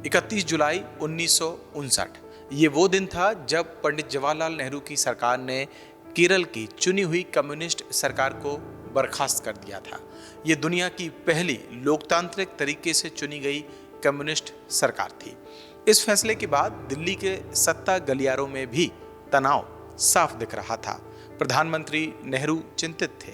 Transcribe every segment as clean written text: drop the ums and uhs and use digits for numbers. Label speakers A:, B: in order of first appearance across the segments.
A: 31 जुलाई 1959 ये वो दिन था जब पंडित जवाहरलाल नेहरू की सरकार ने केरल की चुनी हुई कम्युनिस्ट सरकार को बर्खास्त कर दिया था। ये दुनिया की पहली लोकतांत्रिक तरीके से चुनी गई कम्युनिस्ट सरकार थी। इस फैसले के बाद दिल्ली के सत्ता गलियारों में भी तनाव साफ दिख रहा था। प्रधानमंत्री नेहरू चिंतित थे,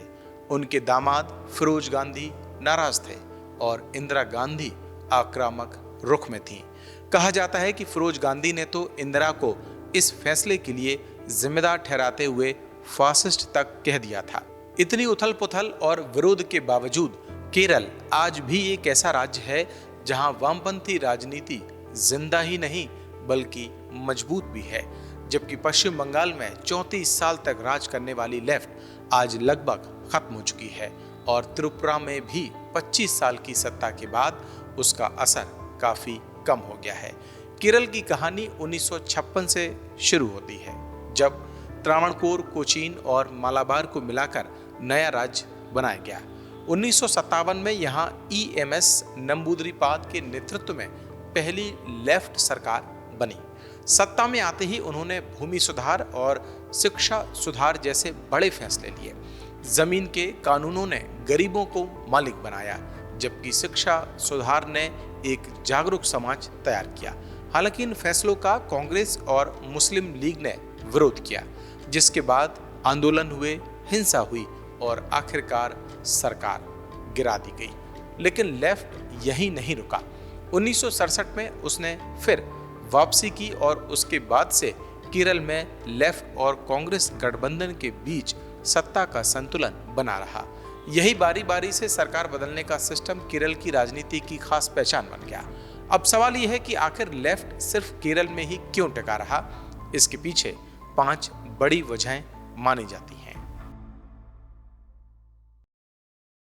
A: उनके दामाद फिरोज गांधी नाराज थे और इंदिरा गांधी आक्रामक रुख में थीं। कहा जाता है कि फिरोज गांधी ने तो इंदिरा को इस फैसले के लिए जिम्मेदार ठहराते हुए फासिस्ट तक कह दिया था। इतनी उथल पुथल और विरोध के बावजूद केरल आज भी एक ऐसा राज्य है जहां वामपंथी राजनीति जिंदा ही नहीं बल्कि मजबूत भी है। जबकि पश्चिम बंगाल में 34 साल तक राज करने वाली लेफ्ट आज लगभग खत्म हो चुकी है और त्रिपुरा में भी 25 साल की सत्ता के बाद उसका असर काफी कम हो गया है। केरल की कहानी 1956 से शुरू होती है, जब त्रावणकोर, कोचीन और मालाबार को मिलाकर नया राज्य बनाया गया। 1957 में यहाँ EMS नंबूदरीपाद के नेतृत्व में पहली लेफ्ट सरकार बनी। सत्ता में आते ही उन्होंने भूमि सुधार और शिक्षा सुधार जैसे बड़े फैसले लिए। जमीन के कानूनों ने गरीबों को मालिक बनाया, जबकि शिक्षा सुधार ने एक जागरूक समाज तैयार किया। हालांकि इन फैसलों का कांग्रेस और मुस्लिम लीग ने विरोध किया, जिसके बाद आंदोलन हुए, हिंसा हुई और आखिरकार सरकार गिरा दी गई। लेकिन लेफ्ट यही नहीं रुका। 1967 में उसने फिर वापसी की और उसके बाद से केरल में लेफ्ट और कांग्रेस गठबंधन के बीच सत्ता का संतुलन बना रहा। यही बारी बारी से सरकार बदलने का सिस्टम केरल की राजनीति की खास पहचान बन गया। अब सवाल यह है कि आखिर लेफ्ट सिर्फ केरल में ही क्यों टिका रहा? इसके पीछे 5 बड़ी वजहें मानी जाती हैं।